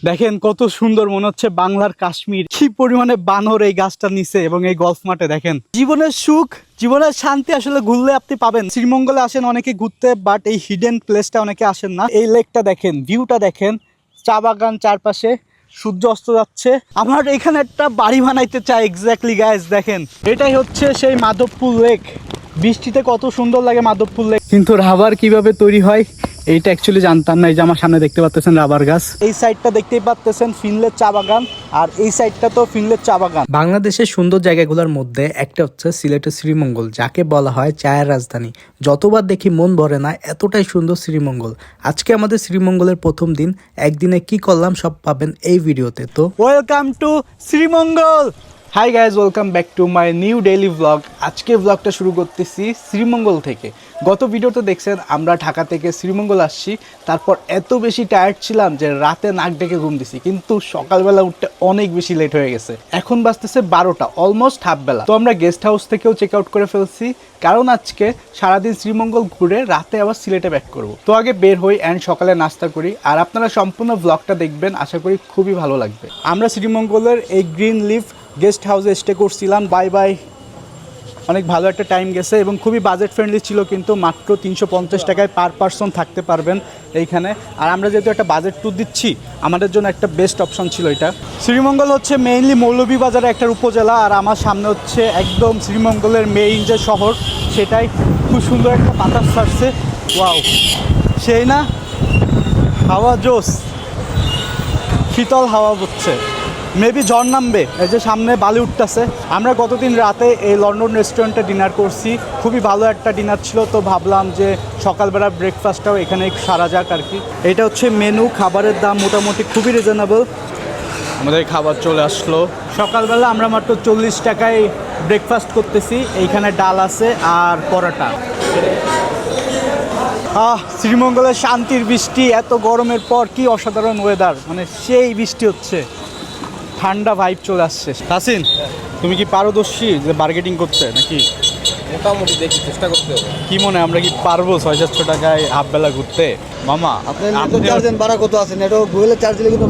দেখেন কত সুন্দর, মনে হচ্ছে বাংলার কাশ্মীর। কি পরিমাণে বানর এই গাছটার নিচে এবং এই গলফ মাঠে। দেখেন জীবনের সুখ, জীবনের শান্তি আসলে ঘুরলে আপনি পাবেন। শ্রীমঙ্গলে আসেন অনেকে ঘুরতে, বাট এই হিডেন প্লেসটা অনেকে আসেন না। এই লেকটা দেখেন, ভিউটা দেখেন, চা বাগান চারপাশে, সূর্য অস্ত যাচ্ছে। আমার এখানে একটা বাড়ি বানাইতে চাই এক্স্যাক্টলি গাইস। দেখেন এটাই হচ্ছে সেই মাধবপুর লেক। বৃষ্টিতে কত সুন্দর লাগে মাধবপুর লেক। কিন্তু রাবার কিভাবে তৈরি হয় এইটা অ্যাকচুয়ালি জানতাম না। এই যে আমার সামনে দেখতে পাচ্ছেন রাবার গাছ, এই সাইডটা দেখতেই পাচ্ছেন ফিনলের চা বাগান, আর এই সাইডটা তো ফিনলের চা বাগান। বাংলাদেশের সুন্দর জায়গাগুলোর মধ্যে একটা হচ্ছে সিলেটের শ্রীমঙ্গল, যাকে বলা হয় চায়ের রাজধানী। যতবার দেখি মন ভরে না, এতটাই সুন্দর শ্রীমঙ্গল। আজকে আমাদের শ্রীমঙ্গলের প্রথম দিন। একদিনে কি করলাম সব পাবেন এই ভিডিওতে। তো welcome to Sreemangal. Hi guys, welcome back to my new daily blog. আজকে ব্লগটা শুরু করতেছি শ্রীমঙ্গল থেকে। গত ভিডিওতে দেখছেন আমরা ঢাকা থেকে শ্রীমঙ্গল আসছি, তারপর এত বেশি টায়ার্ড ছিলাম যে রাতে নাক ডেকে ঘুম দিছি, কিন্তু সকালবেলা উঠতে অনেক বেশি লেট হয়ে গেছে। এখন বাজতেছে 12টা, অলমোস্ট হাফ বেলা। তো আমরা গেস্ট হাউস থেকেও চেক আউট করে ফেলছি, কারণ আজকে সারাদিন শ্রীমঙ্গল ঘুরে রাতে আবার সিলেটে ব্যাক করব। তো আগে বের হই অ্যান্ড সকালে নাস্তা করি, আর আপনারা সম্পূর্ণ ব্লগটা দেখবেন, আশা করি খুবই ভালো লাগবে। আমরা শ্রীমঙ্গলের এই গ্রিন লিফ গেস্ট হাউসে স্টে করছিলাম। বাই বাই, অনেক ভালো একটা টাইম গেছে এবং খুবই বাজেট ফ্রেন্ডলি ছিল, কিন্তু মাত্র 350 টাকায় পার পারসন থাকতে পারবেন এইখানে। আর আমরা যেহেতু একটা বাজেট ট্যুর দিচ্ছি, আমাদের জন্য একটা বেস্ট অপশন ছিল এটা। শ্রীমঙ্গল হচ্ছে মেইনলি মৌলভীবাজারের একটা উপজেলা, আর আমার সামনে হচ্ছে একদম শ্রীমঙ্গলের মেইন যে শহর, সেটাই। খুব সুন্দর একটা বাতাস ছাড়ছে, ওয়াও সেই না, হাওয়া জোস, শীতল হাওয়া হচ্ছে, মেবি ঝড় নামবে। এই যে সামনে বালি উঠতেছে। আমরা গতদিন রাতে এই লন্ডন রেস্টুরেন্টে ডিনার করছি, খুবই ভালো একটা ডিনার ছিল। তো ভাবলাম যে সকালবেলা ব্রেকফাস্টটাও এখানে সারা যাক আর কি। এটা হচ্ছে মেনু, খাবারের দাম মোটামুটি খুবই রিজনেবল। আমাদের খাবার চলে আসলো। সকালবেলা আমরা মাত্র 40 টাকায় ব্রেকফাস্ট করতেছি। এইখানে ডাল আছে আর পরোটা। শ্রীমঙ্গলের শান্তির বৃষ্টি, এত গরমের পর কি অসাধারণ ওয়েদার, মানে সেই বৃষ্টি হচ্ছে, ঠান্ডা ভাইব চলে আসছে। হাসিন, তুমি কি পারদর্শী যে বার্গেটিং করতে নাকি? মোটামুটি দেখি, চেষ্টা করতে হবে। কি মনে হয় আমরা কি পারবো 600-700 টাকায় হাফ বেলা ঘুরতে? মামা আপনি চার্জ দেন ভাড়া কত আছে? নেটওয়ার্ক গুগলের চার্জ দিলে কিন্তু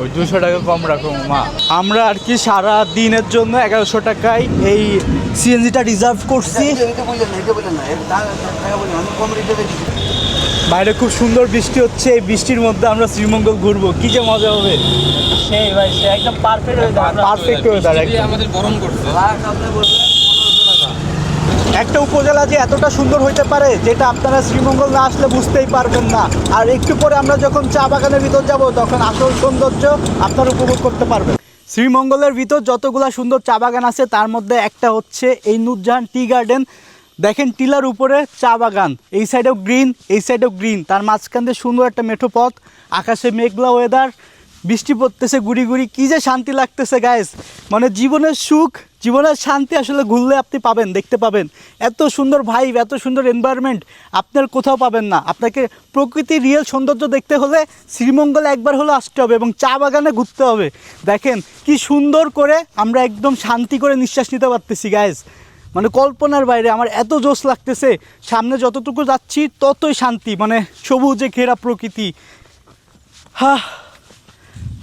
ওই 200 টাকা কম রাখো মা। আমরা আর কি সারা দিনের জন্য 1100 টাকায় এই সিএনজিটা রিজার্ভ করছি। বাইরে খুব সুন্দর বৃষ্টি হচ্ছে, এই বৃষ্টির মধ্যে আমরা শ্রীমঙ্গল ঘুরবো, কি যে মজা হবে। সেই ভাই, সে একদম পারফেক্ট ওয়েদার, পারফেক্ট ওয়েদার। আমাদের গরম করছে। একটা উপজেলা যে এতটা সুন্দর হইতে পারে, যেটা আপনারা শ্রীমঙ্গল না আসলে বুঝতেই পারবেন না। আর একটু পরে আমরা যখন চা বাগানের ভিতর যাব, তখন আসল সৌন্দর্য আপনারা উপভোগ করতে পারবেন। শ্রীমঙ্গলের ভিতর যতগুলা সুন্দর চা বাগান আছে, তার মধ্যে একটা হচ্ছে এই নূরজাহান টি গার্ডেন। দেখেন টিলার উপরে চা বাগান, এই সাইডেও গ্রিন, এই সাইডেও গ্রিন, তার মাঝখান দিয়ে সুন্দর একটা মেঠো পথ, আকাশে মেঘলা ওয়েদার, বৃষ্টি পড়তেছে গুড়ি গুড়ি, কী যে শান্তি লাগতেছে গাইস। মানে জীবনের সুখ, জীবনের শান্তি আসলে ঘুরলে আপনি পাবেন, দেখতে পাবেন। এত সুন্দর ভাইব, এত সুন্দর এনভায়রনমেন্ট আপনার কোথাও পাবেন না। আপনাকে প্রকৃতির রিয়েল সৌন্দর্য দেখতে হলে শ্রীমঙ্গলে একবার হলে আসতে হবে এবং চা বাগানে ঘুরতে হবে। দেখেন কি সুন্দর করে আমরা একদম শান্তি করে নিঃশ্বাস নিতে পারতেছি গাইস, মানে কল্পনার বাইরে। আমার এত জোশ লাগতেছে, সামনে যতটুকু যাচ্ছি ততই শান্তি, মানে সবুজে ঘেরা প্রকৃতি।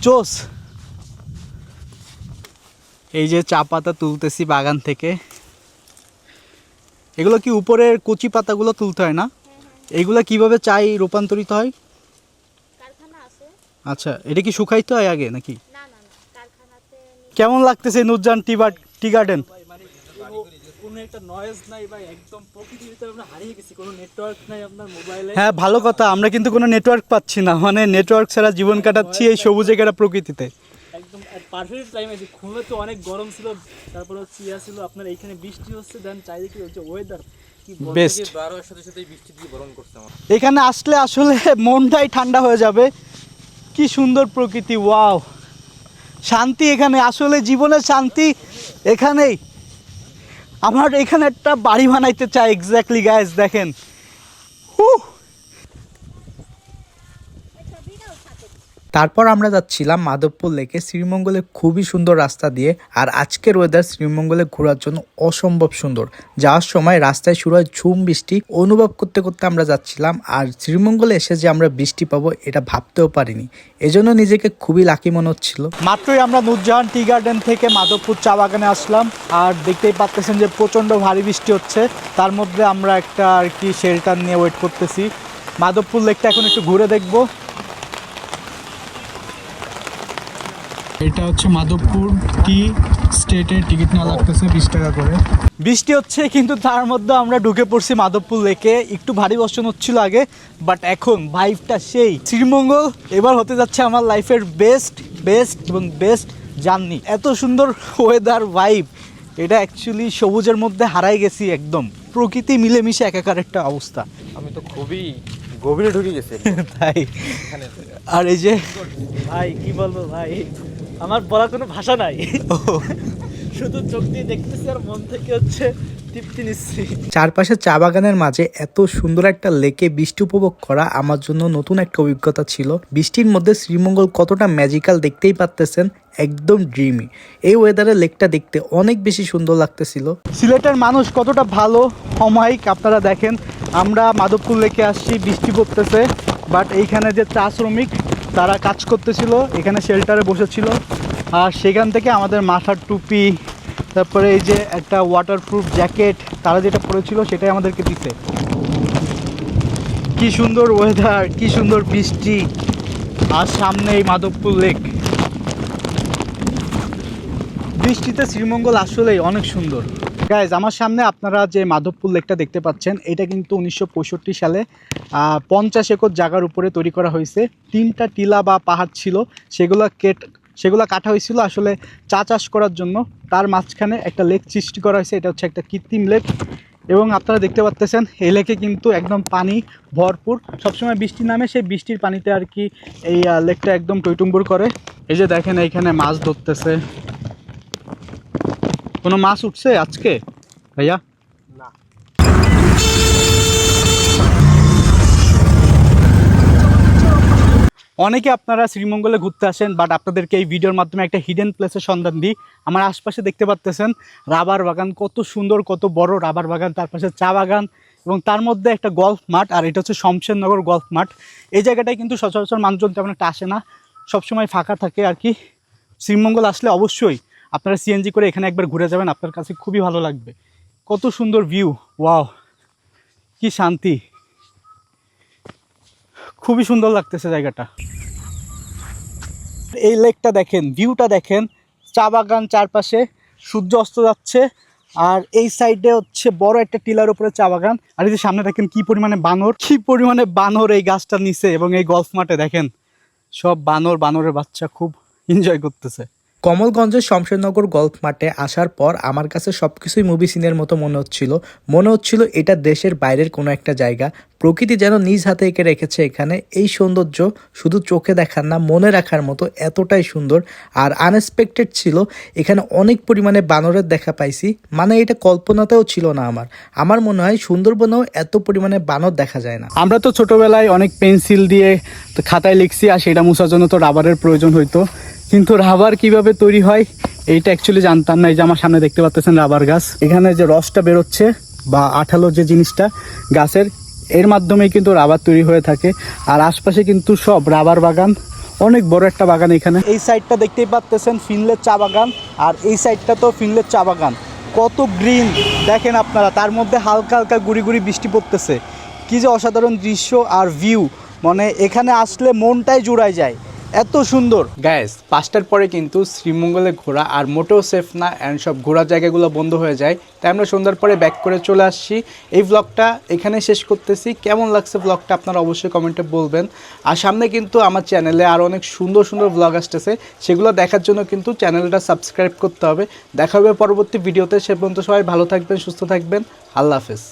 জোস। এই যে চা পাতা তুলতেছি বাগান থেকে। এগুলো কি উপরের কচি পাতাগুলো তুলতে হয় না? এইগুলো কিভাবে চাই রূপান্তরিত হয়? আচ্ছা, এটা কি শুকাইতে হয় আগে নাকি? কেমন লাগতেছে নূরজাহান টি গার্ডেন? হ্যাঁ, ভালো কথা, আমরা কিন্তু কোনো নেটওয়ার্ক পাচ্ছি না, মানে নেটওয়ার্ক ছাড়া জীবন কাটাচ্ছি এই সবুজে ঘেরা প্রকৃতিতে। একদম পারফেক্ট টাইম আছে। খুলনা তো অনেক গরম ছিল, তারপর হচ্ছে ছিল আপনার এইখানে বৃষ্টি হচ্ছে, দেন চারিদিকে হচ্ছে ওয়েদার কি বেস্ট। বারোর সাথে সাথে বৃষ্টি দিয়ে বরণ করছে আমার। এখানে আসলে আসলে মনটাই ঠান্ডা হয়ে যাবে। কি সুন্দর প্রকৃতি, ওয়াও, শান্তি এখানে, আসলে জীবনের শান্তি এখানেই। আমার এখানে একটা বাড়ি বানাইতে চাই এক্স্যাক্টলি গাইস। দেখেন তারপর আমরা যাচ্ছিলাম মাধবপুর লেকে শ্রীমঙ্গলের খুবই সুন্দর রাস্তা দিয়ে। আর আজকের ওয়েদার শ্রীমঙ্গলে ঘোরার জন্য অসম্ভব সুন্দর। যাওয়ার সময় রাস্তায় শুরু হয় ঝুম বৃষ্টি, অনুভব করতে করতে আমরা যাচ্ছিলাম। আর শ্রীমঙ্গলে এসে যে আমরা বৃষ্টি পাবো এটা ভাবতেও পারিনি, এজন্য নিজেকে খুবই লাকি মনে হচ্ছিল। মাত্রই আমরা নূরজাহান টি গার্ডেন থেকে মাধবপুর চা বাগানে আসলাম, আর দেখতেই পাচ্ছেন যে প্রচণ্ড ভারী বৃষ্টি হচ্ছে। তার মধ্যে আমরা একটা আর কি শেল্টার নিয়ে ওয়েট করতেছি। মাধবপুর লেকটা এখন একটু ঘুরে দেখব। এটা হচ্ছে মাধবপুর টি স্টেটের টিকিট নেওয়া লাগতেছে 20 টাকা করে। বৃষ্টি হচ্ছে কিন্তু তার মধ্যে আমরা ঢুকে পড়ছি মাধবপুর লেকে। একটু ভারী বর্ষণ হচ্ছিল আগে, বাট এখন ভাইবটা সেই। শ্রীমঙ্গল এবার হতে যাচ্ছে আমার লাইফের বেস্ট জার্নি। এত সুন্দর ওয়েদার, ভাইব, এটা অ্যাকচুয়ালি সবুজের মধ্যে হারাই গেছি একদম। প্রকৃতি মিলেমিশে একাকার একটা অবস্থা। আমি তো খুবই গভীরে ঢুকে গেছি তাই। আর এই যে ভাই কি বলবো ভাই, আমার বলার কোনো ভাষা নাই। শুধু চোখ দিয়ে দেখতেছি আর মন থেকে হচ্ছে তৃপ্তি নিচ্ছি। চারপাশে চা বাগানের মাঝে এত সুন্দর একটা লেকে বৃষ্টি উপভোগ করা আমার জন্য নতুন একটা অভিজ্ঞতা ছিল। বৃষ্টির মধ্যে শ্রীমঙ্গল কতটা ম্যাজিক্যাল দেখতেই পারতেছেন, একদম ড্রিমি। এই ওয়েদারে লেকটা দেখতে অনেক বেশি সুন্দর লাগতেছিল। সিলেটের মানুষ কতটা ভালো, অমায়িক আপনারা দেখেন। আমরা মাধবপুর লেকে আসছি, বৃষ্টি পড়তেছে, বাট এইখানে যে চা শ্রমিক তারা কাজ করতেছিল, এখানে শেল্টারে বসেছিল। আর সেখান থেকে আমাদের মাথার টুপি, তারপরে এই যে একটা ওয়াটারপ্রুফ জ্যাকেট তারা যেটা পরেছিল সেটাই আমাদেরকে দিতে। কি সুন্দর ওয়েদার, কি সুন্দর বৃষ্টি, আর সামনে এই মাধবপুর লেক। বৃষ্টিতে শ্রীমঙ্গল আসলেই অনেক সুন্দর। গাইজ, আমার সামনে আপনারা যে মাধবপুর লেকটা দেখতে পাচ্ছেন, এটা কিন্তু 1965 সালে 50 একর জায়গার উপরে তৈরি করা হয়েছে। 3টা টিলা বা পাহাড় ছিল, সেগুলো কাটা হয়েছিল আসলে চা চাষ করার জন্য। তার মাঝখানে একটা লেক সৃষ্টি করা হয়েছে, এটা হচ্ছে একটা কৃত্রিম লেক। এবং আপনারা দেখতে পাচ্ছেন এই লেকে কিন্তু একদম পানি ভরপুর। সবসময় বৃষ্টি নামে, সেই বৃষ্টির পানিতে আর কি এই লেকটা একদম টইটুম্বুর করে। এই যে দেখেন এইখানে মাছ ধরতেছে। কোনো মাছ উঠছে আজকে ভাইয়া? না। অনেকে আপনারা শ্রীমঙ্গলে ঘুরতে আসেন, বাট আপনাদেরকে এই ভিডিওর মাধ্যমে একটা হিডেন প্লেসের সন্ধান দিই। আমার আশপাশে দেখতে পাচ্তেছেন রাবার বাগান, কত সুন্দর, কত বড় রাবার বাগান, তার পাশে চা বাগান, এবং তার মধ্যে একটা গল্ফ মাঠ। আর এটা হচ্ছে শমশেরনগর গল্ফ মাঠ। এই জায়গাটায় কিন্তু সচরাচর মানুষজন তেমন একটা আসে না, সবসময় ফাঁকা থাকে আর কি। শ্রীমঙ্গল আসলে অবশ্যই আপনারা সিএনজি করে এখানে একবার ঘুরে যাবেন, আপনার কাছে খুবই ভালো লাগবে। কত সুন্দর ভিউ, ওয়াও, কি শান্তি, খুবই সুন্দর লাগতেছে জায়গাটা। এই লেকটা দেখেন, ভিউটা দেখেন, চা বাগান চারপাশে, সূর্য অস্ত যাচ্ছে। আর এই সাইডে হচ্ছে বড় একটা টিলার উপরে চা বাগান। আর এই যে সামনে দেখেন কি পরিমাণে বানর এই গাছটার নিচে, এবং এই গলফ মাঠে দেখেন সব বানরের বাচ্চা খুব এনজয় করতেছে। কমলগঞ্জের শমশেরনগর গল্ফ মাঠে আসার পর আমার কাছে সবকিছুই মুভি সিনের মতো মনে হচ্ছিল এটা দেশের বাইরের কোনো একটা জায়গা। প্রকৃতি যেন নিজ হাতে এঁকে রেখেছে এখানে। এই সৌন্দর্য শুধু চোখে দেখার না, মনে রাখার মতো, এতটাই সুন্দর। আর আনএক্সপেক্টেড ছিল, এখানে অনেক পরিমাণে বানরের দেখা পাইছি, মানে এটা কল্পনাতেও ছিল না আমার মনে হয় সুন্দরবনেও এত পরিমাণে বানর দেখা যায় না। আমরা তো ছোটোবেলায় অনেক পেন্সিল দিয়ে তো খাতায় লিখছি, আর সেটা মোছার জন্য তো রাবারের প্রয়োজন হইতো, কিন্তু রাবার কিভাবে তৈরি হয় এইটা অ্যাকচুয়ালি জানতাম না। এই যে আমার সামনে দেখতে পাচ্ছেন রাবার গাছ, এখানে যে রসটা বেরোচ্ছে বা আঠালো যে জিনিসটা গাছের, এর মাধ্যমেই কিন্তু রাবার তৈরি হয়ে থাকে। আর আশপাশে কিন্তু সব রাবার বাগান, অনেক বড় একটা বাগান এখানে। এই সাইডটা দেখতেই পাচ্ছেন ফিনলের চা বাগান, আর এই সাইডটা তো ফিনলের চা বাগান। কত গ্রিন দেখেন আপনারা, তার মধ্যে হালকা হালকা গুড়ি গুড়ি বৃষ্টি পড়তেছে। কি যে অসাধারণ দৃশ্য আর ভিউ, মানে এখানে আসলে মনটাই জুড়ায় যায়, এত সুন্দর। গ্যাস 5টার পরে কিন্তু শ্রীমঙ্গলে ঘোরা আর মোটেও সেফ না, অ্যান্ড সব ঘোরার জায়গাগুলো বন্ধ হয়ে যায়। তাই আমরা সন্ধ্যার পরে ব্যাক করে চলে আসছি। এই ব্লগটা এখানে শেষ করতেছি। কেমন লাগছে ব্লগটা আপনারা অবশ্যই কমেন্টে বলবেন। আর সামনে কিন্তু আমার চ্যানেলে আরও অনেক সুন্দর সুন্দর ব্লগ আসতেছে, সেগুলো দেখার জন্য কিন্তু চ্যানেলটা সাবস্ক্রাইব করতে হবে। দেখা হবে পরবর্তী ভিডিওতে। সে পর্যন্ত সবাই ভালো থাকবেন, সুস্থ থাকবেন। আল্লাহ হাফেজ।